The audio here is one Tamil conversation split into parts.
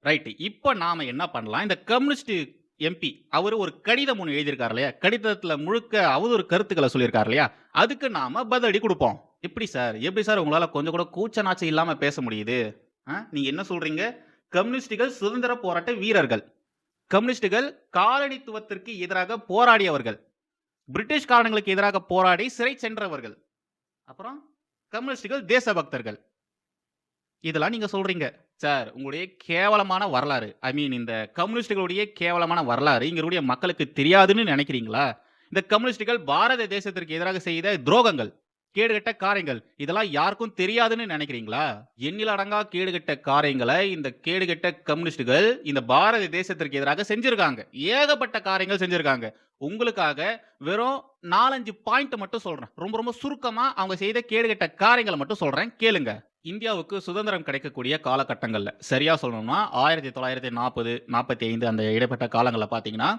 ரைட். இப்ப நாம என்ன பண்ணலாம்? இந்த கம்யூனிஸ்ட் எம்பி அவரு ஒரு கடிதம் ஒண்ணு எழுதியிருக்காரு இல்லையா? கடிதத்தில முழுக்க அவதூறு கருத்துக்கள சொல்லியிருக்காரு இல்லையா? அதுக்கு நாம பதிலடி குடுப்போம். எப்படி சார்? எப்படி சார் உங்களால கொஞ்சம் கூட கூச்ச நாச்சம் இல்லாம பேச முடியுது? நீங்க என்ன சொல்றீங்க? கம்யூனிஸ்டுகள் சுதந்திர போராட்ட வீரர்கள். கம்யூனிஸ்டுகள் காலனித்துவத்திற்கு எதிராக போராடியவர்கள். பிரிட்டிஷ்காரங்களுக்கு எதிராக போராடி சிறை சென்றவர்கள். அப்புறம் கம்யூனிஸ்டுகள் தேசபக்தர்கள். இதெல்லாம் நீங்க சொல்றீங்க. சார் உங்களுடைய கேவலமான வரலாறு, ஐ மீன் இந்த கம்யூனிஸ்டுகளுடைய கேவலமான வரலாறு இங்க இருக்கக்கூடிய மக்களுக்கு தெரியாதுன்னு நினைக்கிறீங்களா? இந்த கம்யூனிஸ்டுகள் பாரத தேசத்திற்கு எதிராக செய்த துரோகங்கள், கேடுகெட்ட காரியங்கள் இதெல்லாம் யாருக்கும் தெரியாதுன்னு நினைக்கிறீங்களா? எண்ணில் அடங்கா கேடுகெட்ட காரியங்கள இந்த கேடுகெட்ட கம்யூனிஸ்டுகள் இந்த பாரத தேசத்திற்கு எதிராக செஞ்சிருக்காங்க. ஏகப்பட்ட காரியங்கள் செஞ்சிருக்காங்க. உங்களுக்காக வெறும் 4, 5 பாயிண்ட் மட்டும் சொல்றேன். ரொம்ப ரொம்ப சுருக்கமா அவங்க செய்த கேடுகெட்ட காரியங்கள மட்டும் சொல்றேன். கேளுங்க. இந்தியாவுக்கு சுதந்திரம் கிடைக்கக்கூடிய காலகட்டங்கள்ல, சரியா சொல்லணும்னா 1940, 45 அந்த இடைப்பட்ட காலங்கள்ல பார்த்தீங்கன்னா,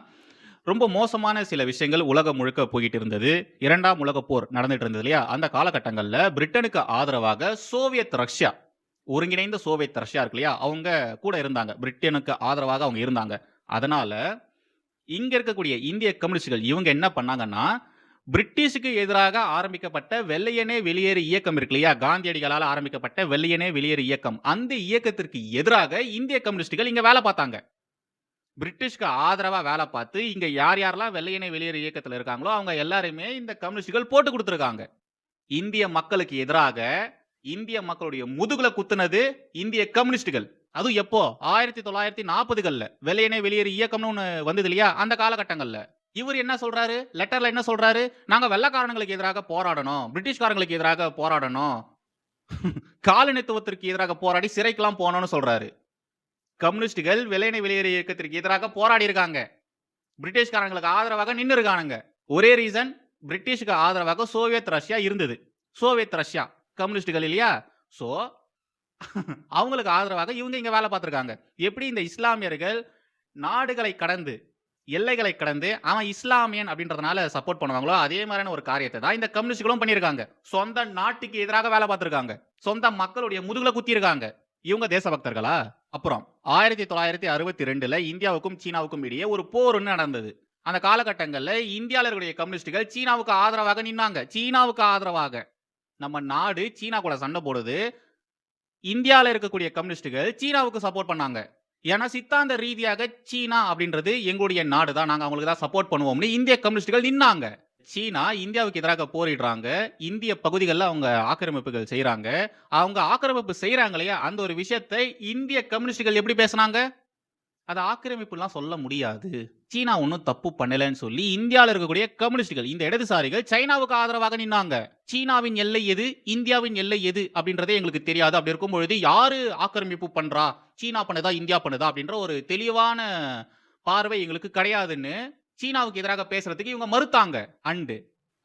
ரொம்ப மோசமான சில விஷயங்கள் உலகம் முழுக்க போயிட்டு இருந்தது. 2ஆம் உலகப் போர் நடந்துட்டு இருந்தது இல்லையா? அந்த காலகட்டங்கள்ல பிரிட்டனுக்கு ஆதரவாக சோவியத் ரஷ்யா, ஒருங்கிணைந்த சோவியத் ரஷ்யா இருக்கு இல்லையா? அவங்க கூட இருந்தாங்க. பிரிட்டனுக்கு ஆதரவாக அவங்க இருந்தாங்க. அதனால இங்க இருக்கக்கூடிய இந்திய கம்யூனிஸ்டுகள் இவங்க என்ன பண்ணாங்கன்னா, பிரிட்டிஷுக்கு எதிராக ஆரம்பிக்கப்பட்ட வெள்ளையனே வெளியேறு இயக்கம் இருக்கு இல்லையா? காந்தியடிகளால ஆரம்பிக்கப்பட்ட வெள்ளையனே வெளியேறு இயக்கம். அந்த இயக்கத்திற்கு எதிராக இந்திய கம்யூனிஸ்டுகள் இங்க வேல பார்த்தாங்க. பிரிட்டிஷ்க்கு ஆதரவா வேல பார்த்து, இங்க யார் யாரெல்லாம் வெள்ளையனே வெளியேறு இயக்கத்துல இருக்காங்களோ, அவங்க எல்லாரையுமே இந்த கம்யூனிஸ்டுகள் போட்டு குடுத்துருக்காங்க. இந்திய மக்களுக்கு எதிராக, இந்திய மக்களுடைய முதுகுல குத்துனது இந்திய கம்யூனிஸ்டுகள். அதுவும் எப்போ? 1940கள்ல வெள்ளையனே வெளியேறு இயக்கம்னு ஒண்ணு வந்தது இல்லையா? அந்த காலகட்டங்கள்ல. இவரு என்ன சொல்றாரு? லெட்டர்ல என்ன சொல்றாரு? நாங்க வெள்ளைக்காரங்களுக்கு எதிராக போராடணும். பிரிட்டிஷ்காரங்களுக்கு எதிராக போராடணும். காலனித்துவத்திற்கு எதிராக போராடி சிறைக்கெல்லாம் போனோம்னு சொல்றாரு. கம்யூனிஸ்டுகள் வெள்ளையனே வெளியேறு இயக்கத்திற்கு எதிராக போராடி இருக்காங்க. பிரிட்டிஷ்காரங்களுக்கு ஆதரவாக நின்னு இருக்கானுங்க. ஒரே ரீசன் பிரிட்டிஷ்க்கு ஆதரவாக சோவியத் ரஷ்யா இருந்தது. சோவியத் ரஷ்யா கம்யூனிஸ்டுகள் இல்லையா? சோ அவங்களுக்கு ஆதரவாக இவங்க இங்க வேலை பார்த்திருக்காங்க. எப்படி இந்த இஸ்லாமியர்கள் நாடுகளை கடந்து, எல்லைகளை கடந்து அவன் இஸ்லாமியன் அப்படின்றதுனால சப்போர்ட் பண்ணுவாங்களோ, அதே மாதிரியான ஒரு காரியத்தை தான் இந்த கம்யூனிஸ்டுகளும் பண்ணியிருக்காங்க. சொந்த நாட்டுக்கு எதிராக வேலை பார்த்திருக்காங்க. சொந்த மக்களுடைய முதுகுல குத்தியிருக்காங்க. இவங்க தேசபக்தர்களா? அப்புறம் 1962ல இந்தியாவுக்கும் சீனாவுக்கும் இடையே ஒரு போர் ஒண்ணு நடந்தது. அந்த காலகட்டங்கள்ல இந்தியால இருக்கக்கூடிய கம்யூனிஸ்டுகள் சீனாவுக்கு ஆதரவாக நின்னாங்க. சீனாவுக்கு ஆதரவாக. நம்ம நாடு சீனா கூட சண்டை போடுது. இந்தியால இருக்கக்கூடிய கம்யூனிஸ்டுகள் சீனாவுக்கு சப்போர்ட் பண்ணாங்க. ஏன்னா சித்தாந்த ரீதியாக சீனா அப்படின்றது எங்களுடைய நாடு தான். நாங்க அவங்களுக்கு தான் சப்போர்ட் பண்ணுவோம்னு இந்திய கம்யூனிஸ்டுகள் நின்னாங்க. சீனா இந்தியாவுக்கு எதிராக போரிடுறாங்க. இந்திய பகுதிகள்ல அவங்க ஆக்கிரமிப்புகள் செய்றாங்க. அவங்க ஆக்கிரமிப்பு செய்றாங்க இல்லையா? அந்த ஒரு விஷயத்தை இந்திய கம்யூனிஸ்டுகள் எப்படி பேசுனாங்க? அத ஆக்கிரமிப்புலாம் சொல்ல முடியாது. சீனா ஒண்ணும் தப்பு பண்ணலன்னு சொல்லி இந்தியால இருக்கக்கூடிய கம்யூனிஸ்டுகள், இந்த இடதுசாரிகள் சைனாவுக்கு ஆதரவாக நின்னாங்க. சீனாவின் எல்லை எது? இந்தியாவின் எல்லை எது? அப்படின்றதே எங்களுக்கு தெரியாது. அப்படி இருக்கும் பொழுது யாரு ஆக்கிரமிப்பு பண்றா? சீனா பண்ணுதா? இந்தியா பண்ணுதா? அப்படின்ற ஒரு தெளிவான பார்வை எங்களுக்கு கிடையாதுன்னு சீனாவுக்கு எதிராக பேசுறதுக்கு இவங்க மறுத்தாங்க. அண்டு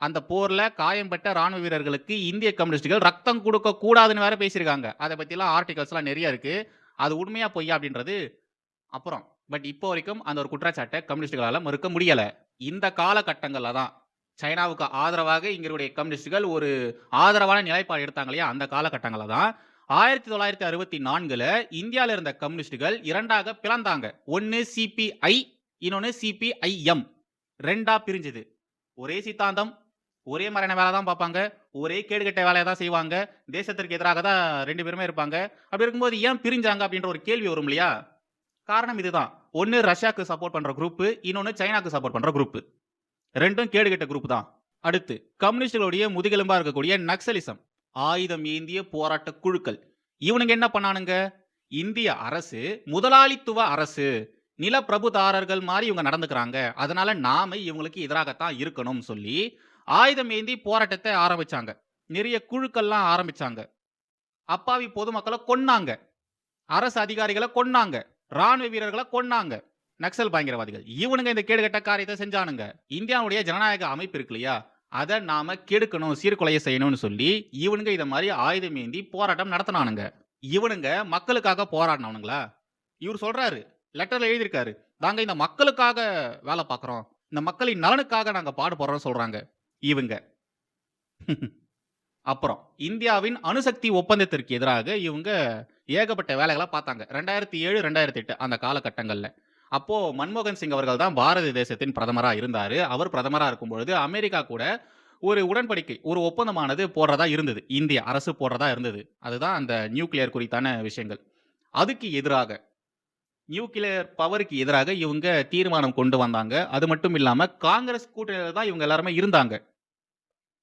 அந்த போர்ல காயம்பட்ட ராணுவ வீரர்களுக்கு இந்திய கம்யூனிஸ்டுகள் ரத்தம் குடுக்க கூடாதுன்னு வேற பேசியிருக்காங்க. அத பத்திலாம் ஆர்டிகல்ஸ்லாம் நெறைய இருக்கு. அது உண்மையா பொய்யா அப்படின்றது அப்புறம். பட் இப்போ வரைக்கும் அந்த ஒரு குற்றச்சாட்ட கம்யூனிஸ்டுகளால மறுக்க முடியல. இந்த காலகட்டங்கள்ல தான் சைனாவுக்கு ஆதரவாக இங்க இருக்கக்கூடிய கம்யூனிஸ்டுகள் ஒரு ஆதரவான நிலைப்பாடு எடுத்தாங்க இல்லையா? அந்த காலகட்டங்கள்ல தான் 1964ல இந்தியால இருந்த கம்யூனிஸ்டுகள் 2ஆக பிளந்தாங்க. ஒண்ணு சிபிஐ, இன்னொன்னு சிபிஐஎம். 2ஆ பிரிஞ்சது. ஒரே சித்தாந்தம், ஒரே மாதிரியான வேலை தான் பார்ப்பாங்க. ஒரே கேடுகெட்ட வேலைய தான் செய்வாங்க. தேசத்திற்கு எதிராக தான் 2 பேருமே இருப்பாங்க. அப்படி இருக்கும்போது ஏன் பிரிஞ்சாங்க அப்படின்ற ஒரு கேள்வி வரும் இல்லையா? காரணம் இதுதான். ஒண்ணு ரஷ்யாக்கு சப்போர்ட் பண்ற குரூப், இன்னொன்னு சைனாக்கு சப்போர்ட் பண்ற குரூப். 2ம் கேடுகெட்ட குரூப் தான். அடுத்து கம்யூனிஸ்டுகளுடைய முதுகெலும்பா இருக்கக்கூடிய நக்சலிசம், ஆயுதம் ஏந்திய போராட்ட குழுக்கள். இவனுங்க என்ன பண்ணானுங்க? இந்திய அரசு முதலாளித்துவ அரசு, நிலப்பிரபுதாரர்கள் மாரி இவங்க நடந்துக்கிறாங்க. அதனால நாம இவங்களுக்கு எதிராகத்தான் இருக்கணும்னு சொல்லி ஆயுதம் ஏந்தி போராட்டத்தை ஆரம்பிச்சாங்க. நிறைய குழுக்கள்லாம் ஆரம்பிச்சாங்க. அப்பாவி பொதுமக்கள கொன்னாங்க. அரசு அதிகாரிகள கொன்னாங்க. ராணுவ வீரர்கள கொன்னாங்க. நக்சல் பயங்கரவாதிகள். இவனுங்க இந்த கேடுகெட்ட காரியத்தை செஞ்சானுங்க. இந்தியாவுடைய ஜனநாயக அமைப்பு இருக்கு இல்லையா? அத நாம கெடுக்கணும், சீர்குலைய செய்யணும்னு சொல்லி இவனுங்க இத மாரி ஆயுதம் ஏந்தி போராட்டம் நடத்துனானுங்க. இவனுங்க மக்களுக்காக போராடினவனுங்களா? இவரு சொல்றாரு, லெட்டர்ல எழுதியிருக்காரு. நாங்க இந்த மக்களுக்காக வேலை பார்க்கிறோம். இந்த மக்களின் நலனுக்காக நாங்க பாடுபடுறோம்னு சொல்றாங்க. இவங்க. அப்புறம் இந்தியாவின் அணுசக்தி ஒப்பந்தத்திற்கு எதிராக இவங்க ஏகப்பட்ட வேலைகள பார்த்தாங்க. 2007, 2008 அந்த காலகட்டங்கள்ல. அப்போ மன்மோகன் சிங் அவர்கள் தான் பாரத தேசத்தின் பிரதமரா இருந்தாரு. அவர் பிரதமரா இருக்கும்பொழுது அமெரிக்கா கூட ஒரு உடன்படிக்கை, ஒரு ஒப்பந்தமானது போடுறதா இருந்தது. இந்திய அரசு போடுறதா இருந்தது. அதுதான் அந்த நியூக்ளியர் குறித்தான விஷயங்கள். அதுக்கு எதிராக நியூக்ளியர் பவருக்கு எதிராக இவங்க தீர்மானம் கொண்டு வந்தாங்க. அது மட்டும் இல்லாம காங்கிரஸ் கூட்டணியில தான் இவங்க எல்லாருமே இருந்தாங்க.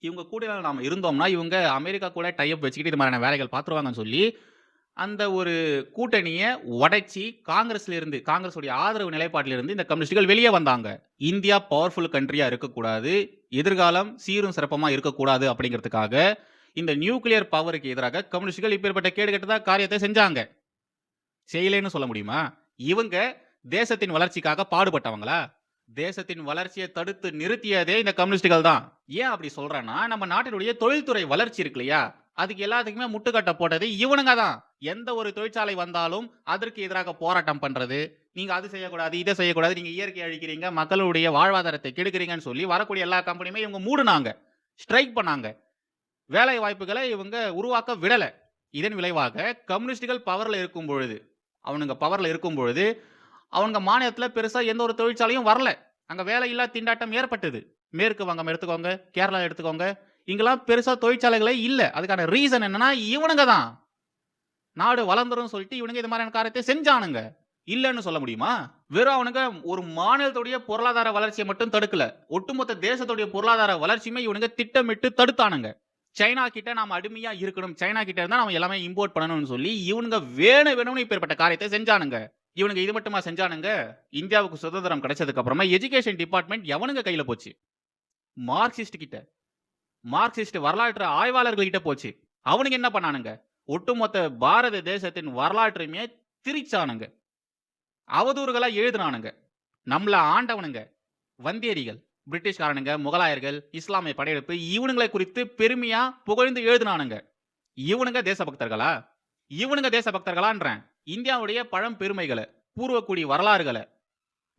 இவங்க கூட்டணியில நாம இருந்தோம்னா, இவங்க அமெரிக்கா கூட டை அப் வச்சுக்கிட்டு இது மாதிரியான வேலைகள் பார்த்துருவாங்கன்னு சொல்லி, அந்த ஒரு கூட்டணிய உடைச்சு காங்கிரஸுடைய ஆதரவு நிலைப்பாட்டிலிருந்து இந்த கம்யூனிஸ்டுகள் வெளியே வந்தாங்க. இந்தியா பவர்ஃபுல் கண்ட்ரியா இருக்கக்கூடாது. எதிர்காலம் சீரும் சிறப்புமா இருக்கக்கூடாது அப்படிங்கிறதுக்காக, இந்த நியூக்ளியர் பவருக்கு எதிராக கம்யூனிஸ்டுகள் இப்பேற்பட்ட கேடுகெட்ட காரியத்தை செஞ்சாங்க. செய்யலைன்னு சொல்ல முடியுமா? இவங்க தேசத்தின் வளர்ச்சிக்காக பாடுபட்டவங்களா? தேசத்தின் வளர்ச்சியை தடுத்து நிறுத்தியதே இந்த கம்யூனிஸ்டுகள் தான். ஏன் அப்படி சொல்றேன்னா, நம்ம நாட்டினுடைய தொழில்துறை வளர்ச்சி இருக்கு இல்லையா? அதுக்கு எல்லாத்துக்குமே முட்டுக்கட்டை போட்டது இவனுங்க தான். எந்த ஒரு தொழிற்சாலை வந்தாலும் அதற்கு எதிராக போராட்டம் பண்றது, நீங்க அது செய்யக்கூடாது, இதை செய்யக்கூடாது, நீங்க இயற்கையை அழிக்கிறீங்க, மக்களுடைய வாழ்வாதாரத்தை கெடுக்கிறீங்கன்னு சொல்லி வரக்கூடிய எல்லா கம்பெனியுமே இவங்க மூடுனாங்க. ஸ்ட்ரைக் பண்ணாங்க. வேலை வாய்ப்புகளை இவங்க உருவாக்க விடல. இதன் விளைவாக கம்யூனிஸ்டுகள் பவர்ல இருக்கும் பொழுது, அவங்க மாநிலத்துல பெருசா எந்த ஒரு தொழிற்சாலையும் வரல. அங்க வேலையில்லா திண்டாட்டம் ஏற்பட்டது. மேற்கு வங்கம் எடுத்துக்கோங்க, கேரளா எடுத்துக்கோங்க. இங்கெல்லாம் பெருசா தொழிற்சாலைகளே இல்ல. அதுக்கான ரீசன் என்னன்னா, இவனுங்க தான். நாடு வளர்ந்துரும் சொல்லிட்டு இவனுங்க இது மாதிரியான காரியத்தை செஞ்சானுங்க. இல்லன்னு சொல்ல முடியுமா? வெறும் அவனுங்க ஒரு மாநிலத்துடைய பொருளாதார வளர்ச்சியை மட்டும் தடுக்கல. ஒட்டுமொத்த தேசத்துடைய பொருளாதார வளர்ச்சியுமே இவனுங்க திட்டமிட்டு தடுத்தானுங்க. சைனா கிட்ட நாம அடிமையா இருக்கணும். சைனா கிட்ட இருந்தா நாம எல்லாமே இம்போர்ட் பண்ணணும்னு சொல்லி இவனுங்க வேணும்னு இப்பேற்பட்ட காரியத்தை செஞ்சானுங்க. இவனுங்க இது மட்டுமா செஞ்சானுங்க? இந்தியாவுக்கு சுதந்திரம் கிடைச்சதுக்கு அப்புறமா எஜுகேஷன் டிபார்ட்மெண்ட் எவனுங்க கையில போச்சு? மார்க்சிஸ்ட் கிட்ட. மார்க்சிஸ்ட் வரலாற்று ஆய்வாளர்கள் கிட்ட போச்சு. அவனுங்க என்ன பண்ணானுங்க? ஒட்டுமொத்த பாரத தேசத்தின் வரலாற்றையுமே திரிச்சானுங்க. அவதூறுகளா எழுதினானுங்க. நம்மள ஆண்டவனுங்க, வந்தேரிகள், பிரிட்டிஷ்காரனுங்க, முகலாயர்கள், இஸ்லாமிய படையெடுப்பு இவனுங்களை குறித்து பெருமையா புகழ்ந்து எழுதினானுங்க. இவனுங்க தேசபக்தர்களான்றேன். இந்தியாவுடைய பழம் பெருமைகளை, பூர்வக்குடி வரலாறுகளை,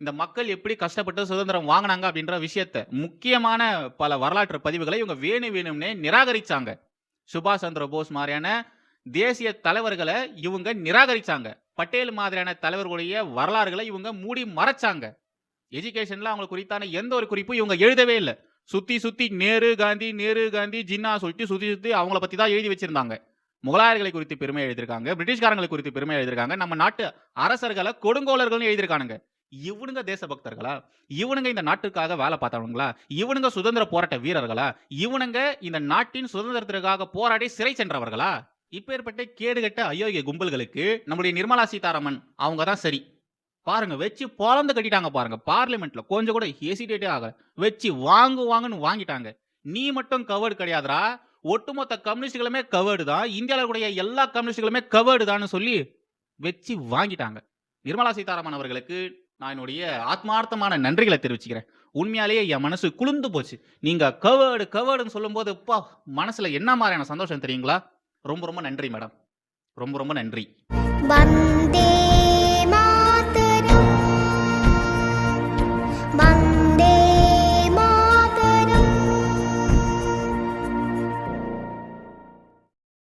இந்த மக்கள் எப்படி கஷ்டப்பட்டு சுதந்திரம் வாங்கினாங்க அப்படின்ற விஷயத்த, முக்கியமான பல வரலாற்று பதிவுகளை இவங்க வேணும்னே நிராகரிச்சாங்க. சுபாஷ் சந்திர போஸ் மாதிரியான தேசிய தலைவர்களை இவங்க நிராகரிச்சாங்க. பட்டேல் மாதிரியான தலைவர்களுடைய வரலாறுகளை இவங்க மூடி மறைச்சாங்க. எஜுகேஷன்ல அவங்க குறித்தான எந்த ஒரு குறிப்பும் இவங்க எழுதவே இல்லை. சுத்தி நேரு காந்தி ஜின்னா சொல்லிட்டு சுத்தி அவங்கள பத்தி தான் எழுதி வச்சிருந்தாங்க. முகலாயர்களை குறித்து பெருமை எழுதியிருக்காங்க, பிரிட்டிஷ்காரங்களை குறித்து பெருமை எழுதியிருக்காங்க, நம்ம நாட்டு அரசர்களை கொடுங்கோலர்கள் எழுதியிருக்கானுங்க. இவனுங்க தேசபக்தர்களா? இவனுங்க இந்த நாட்டுக்காக வேலை பார்த்தவங்களா? இவனுங்க சுதந்திர போராட்ட வீரர்களா? இவனுங்க இந்த நாட்டின் சுதந்திரத்திற்காக போராடி சிறை சென்றவர்களா? இப்பேற்பட்ட கேடுகட்ட அயோக்கிய கும்பல்களுக்கு நம்முடைய நிர்மலா சீதாராமன் அவங்க தான் சரி. பாருங்க, வச்சு பொளந்து கட்டிட்டாங்க பாருங்க. பார்லிமெண்ட்ல கொஞ்சம் கூட ஹெசிடேட்டே ஆகல. வச்சு வாங்குன்னு வாங்கிட்டாங்க. நீ மட்டும் கவர்டு கிடையாதுடா, ஒட்டுமொத்த கம்யூனிஸ்டுகளுமே கவர்டு தான், இந்தியாவில் கூடிய எல்லா கம்யூனிஸ்டுகளுமே கவர்டு தான் சொல்லி வச்சு வாங்கிட்டாங்க. நிர்மலா சீதாராமன் அவர்களுக்கு நான் என்னுடைய ஆத்மார்த்தமான நன்றிகளை தெரிவிச்சுக்கிறேன். உண்மையாலேயே என் மனசு குளிர்ந்து போச்சு. நீங்க கவர்டுன்னு சொல்லும்போது மனசுல என்ன மாதிரியான சந்தோஷம் தெரியுங்களா? ரொம்ப நன்றி மேடம். ரொம்ப நன்றி.